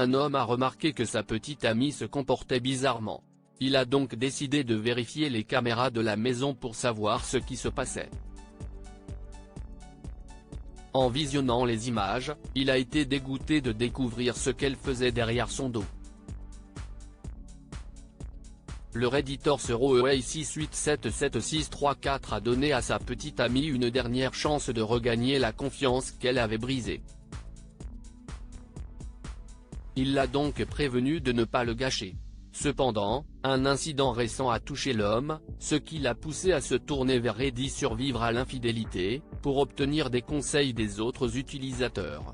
un homme a remarqué que sa petite amie se comportait bizarrement. Il a donc décidé de vérifier les caméras de la maison pour savoir ce qui se passait. En visionnant les images, il a été dégoûté de découvrir ce qu'elle faisait derrière son dos. Le redditor SeroEA6877634 a donné à sa petite amie une dernière chance de regagner la confiance qu'elle avait brisée. Il l'a donc prévenu de ne pas le gâcher. Cependant, un incident récent a touché l'homme, ce qui l'a poussé à se tourner vers Reddit Survivre à l'infidélité, pour obtenir des conseils des autres utilisateurs.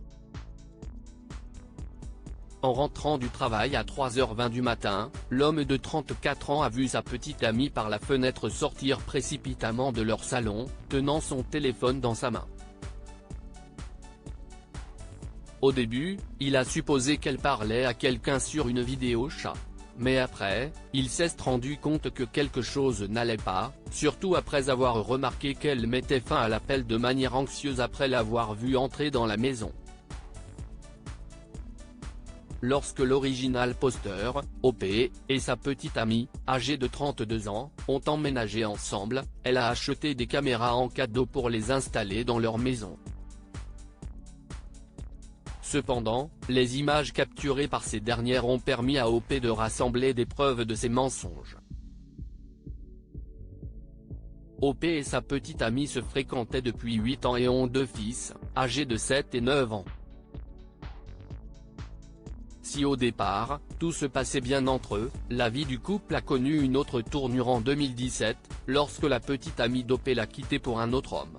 En rentrant du travail à 3h20 du matin, l'homme de 34 ans a vu sa petite amie par la fenêtre sortir précipitamment de leur salon, tenant son téléphone dans sa main. Au début, il a supposé qu'elle parlait à quelqu'un sur une vidéo chat. Mais après, il s'est rendu compte que quelque chose n'allait pas, surtout après avoir remarqué qu'elle mettait fin à l'appel de manière anxieuse après l'avoir vu entrer dans la maison. Lorsque l'original posteur, OP, et sa petite amie, âgée de 32 ans, ont emménagé ensemble, elle a acheté des caméras en cadeau pour les installer dans leur maison. Cependant, les images capturées par ces dernières ont permis à OP de rassembler des preuves de ses mensonges. OP et sa petite amie se fréquentaient depuis 8 ans et ont 2 fils, âgés de 7 et 9 ans. Si au départ, tout se passait bien entre eux, la vie du couple a connu une autre tournure en 2017, lorsque la petite amie d'OP l'a quitté pour un autre homme.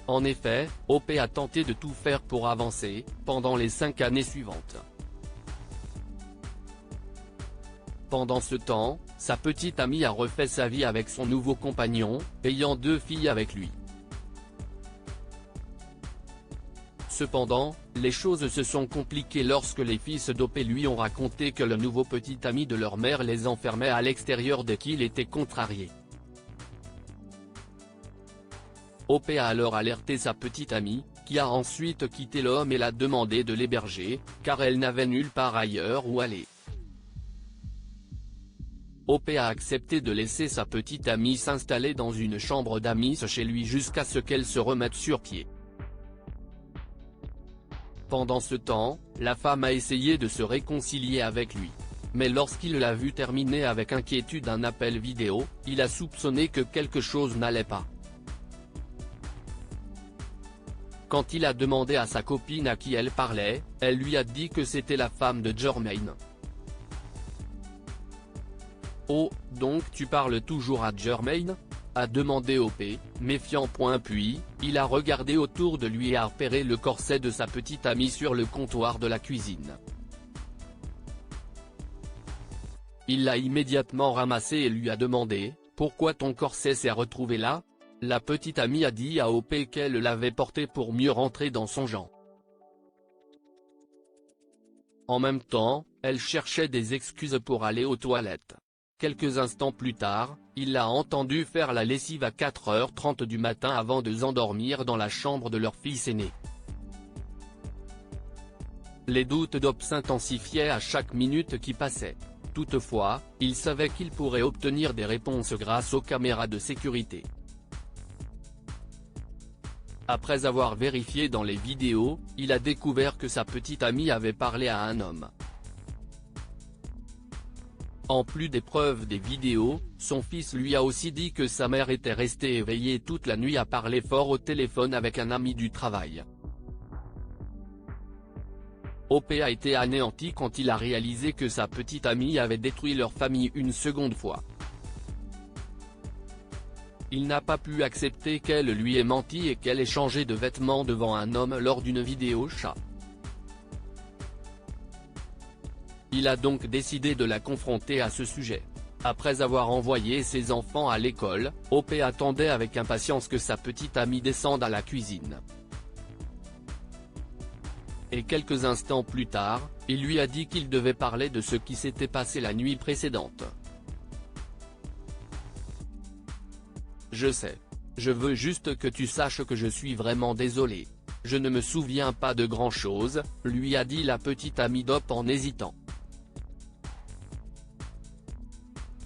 En effet, OP a tenté de tout faire pour avancer, pendant les 5 années suivantes. Pendant ce temps, sa petite amie a refait sa vie avec son nouveau compagnon, ayant 2 filles avec lui. Cependant, les choses se sont compliquées lorsque les fils d'OP lui ont raconté que le nouveau petit ami de leur mère les enfermait à l'extérieur dès qu'il était contrarié. OP a alors alerté sa petite amie, qui a ensuite quitté l'homme et l'a demandé de l'héberger, car elle n'avait nulle part ailleurs où aller. OP a accepté de laisser sa petite amie s'installer dans une chambre d'amis chez lui jusqu'à ce qu'elle se remette sur pied. Pendant ce temps, la femme a essayé de se réconcilier avec lui. Mais lorsqu'il l'a vu terminer avec inquiétude un appel vidéo, il a soupçonné que quelque chose n'allait pas. Quand il a demandé à sa copine à qui elle parlait, elle lui a dit que c'était la femme de Jermaine. « Oh, donc tu parles toujours à Jermaine ?» a demandé OP, méfiant. Puis, il a regardé autour de lui et a repéré le corset de sa petite amie sur le comptoir de la cuisine. Il l'a immédiatement ramassé et lui a demandé « Pourquoi ton corset s'est retrouvé là ?» La petite amie a dit à OP qu'elle l'avait porté pour mieux rentrer dans son genre. En même temps, elle cherchait des excuses pour aller aux toilettes. Quelques instants plus tard, il l'a entendu faire la lessive à 4h30 du matin avant de s'endormir dans la chambre de leur fils aîné. Les doutes d'OP s'intensifiaient à chaque minute qui passait. Toutefois, il savait qu'il pourrait obtenir des réponses grâce aux caméras de sécurité. Après avoir vérifié dans les vidéos, il a découvert que sa petite amie avait parlé à un homme. En plus des preuves des vidéos, son fils lui a aussi dit que sa mère était restée éveillée toute la nuit à parler fort au téléphone avec un ami du travail. OP a été anéanti quand il a réalisé que sa petite amie avait détruit leur famille une seconde fois. Il n'a pas pu accepter qu'elle lui ait menti et qu'elle ait changé de vêtements devant un homme lors d'une vidéo chat. Il a donc décidé de la confronter à ce sujet. Après avoir envoyé ses enfants à l'école, OP attendait avec impatience que sa petite amie descende à la cuisine. Et quelques instants plus tard, il lui a dit qu'il devait parler de ce qui s'était passé la nuit précédente. « Je sais. Je veux juste que tu saches que je suis vraiment désolé. Je ne me souviens pas de grand-chose, lui a dit la petite amie d'Hope en hésitant.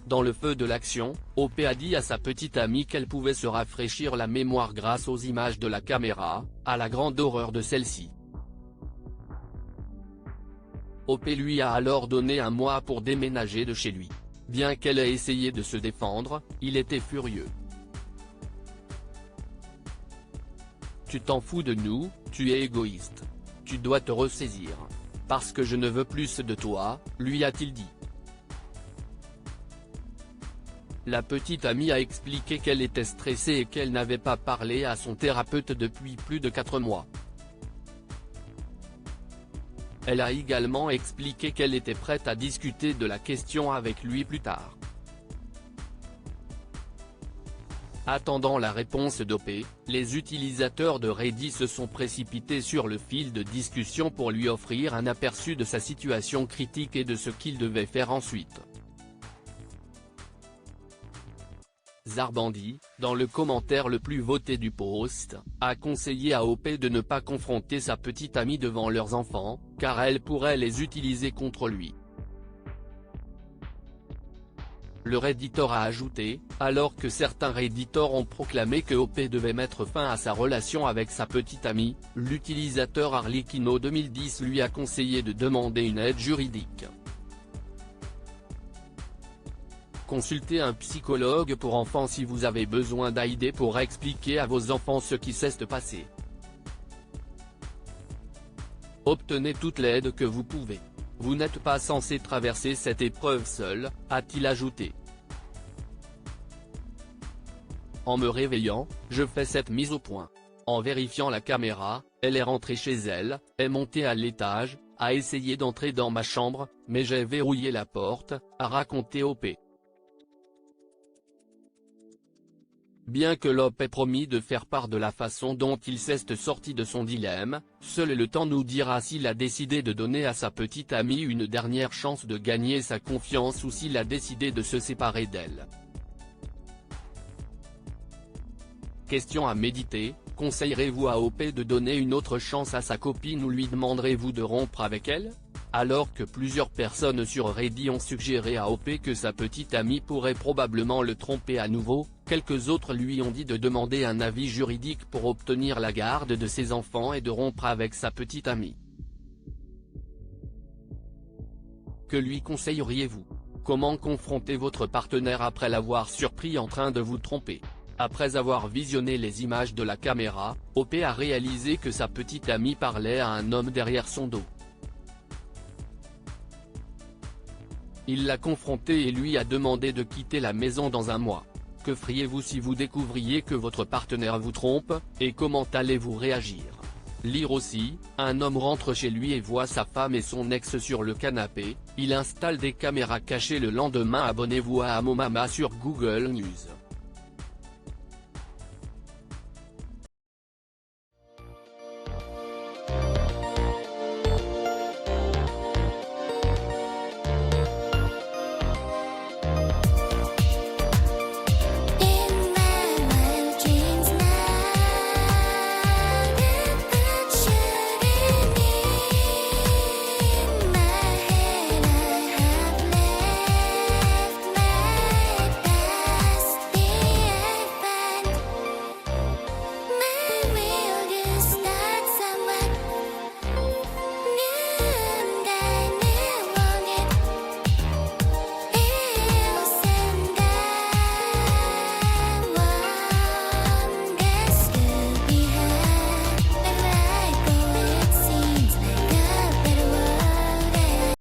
Dans le feu de l'action, Hope a dit à sa petite amie qu'elle pouvait se rafraîchir la mémoire grâce aux images de la caméra, à la grande horreur de celle-ci. Hope lui a alors donné un mois pour déménager de chez lui. Bien qu'elle ait essayé de se défendre, il était furieux. Tu t'en fous de nous, tu es égoïste. Tu dois te ressaisir. Parce que je ne veux plus de toi, lui a-t-il dit. La petite amie a expliqué qu'elle était stressée et qu'elle n'avait pas parlé à son thérapeute depuis plus de 4 mois. Elle a également expliqué qu'elle était prête à discuter de la question avec lui plus tard. Attendant la réponse d'Hope, les utilisateurs de Reddit se sont précipités sur le fil de discussion pour lui offrir un aperçu de sa situation critique et de ce qu'il devait faire ensuite. Zarbandi, dans le commentaire le plus voté du post, a conseillé à Hope de ne pas confronter sa petite amie devant leurs enfants, car elle pourrait les utiliser contre lui. Le Redditor a ajouté, alors que certains Redditors ont proclamé que Hope devait mettre fin à sa relation avec sa petite amie, l'utilisateur Arlikino 2010 lui a conseillé de demander une aide juridique. Consultez un psychologue pour enfants si vous avez besoin d'aide pour expliquer à vos enfants ce qui s'est passé. Obtenez toute l'aide que vous pouvez. Vous n'êtes pas censé traverser cette épreuve seul, a-t-il ajouté. En me réveillant, je fais cette mise au point. En vérifiant la caméra, elle est rentrée chez elle, est montée à l'étage, a essayé d'entrer dans ma chambre, mais j'ai verrouillé la porte, a raconté Hope. Bien que Hope ait promis de faire part de la façon dont il s'est sorti de son dilemme, seul le temps nous dira s'il a décidé de donner à sa petite amie une dernière chance de gagner sa confiance ou s'il a décidé de se séparer d'elle. Question à méditer, conseillerez-vous à Hope de donner une autre chance à sa copine ou lui demanderez-vous de rompre avec elle? Alors que plusieurs personnes sur Reddit ont suggéré à Hope que sa petite amie pourrait probablement le tromper à nouveau, quelques autres lui ont dit de demander un avis juridique pour obtenir la garde de ses enfants et de rompre avec sa petite amie. Que lui conseilleriez-vous? Comment confronter votre partenaire après l'avoir surpris en train de vous tromper? Après avoir visionné les images de la caméra, Hope a réalisé que sa petite amie parlait à un homme derrière son dos. Il l'a confronté et lui a demandé de quitter la maison dans un mois. Que feriez-vous si vous découvriez que votre partenaire vous trompe, et comment allez-vous réagir? Lire aussi, un homme rentre chez lui et voit sa femme et son ex sur le canapé, il installe des caméras cachées le lendemain. Abonnez-vous à Amomama sur Google News.